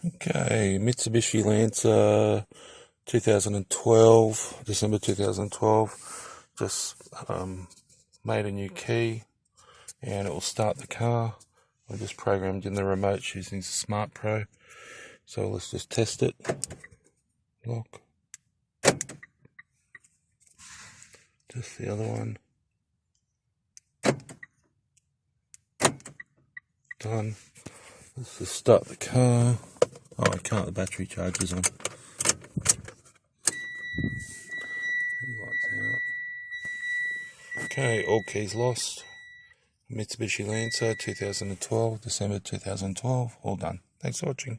Okay, Mitsubishi Lancer 2012, December 2012. Just made a new key and it will start the car. I just programmed in the remote using the Smart Pro. So let's just test it. Lock. Just the other one. Done. Let's just start the car. Oh, I can't, the battery charger's on. Lights out. Okay, all keys lost. Mitsubishi Lancer 2012, December 2012, all done. Thanks for watching.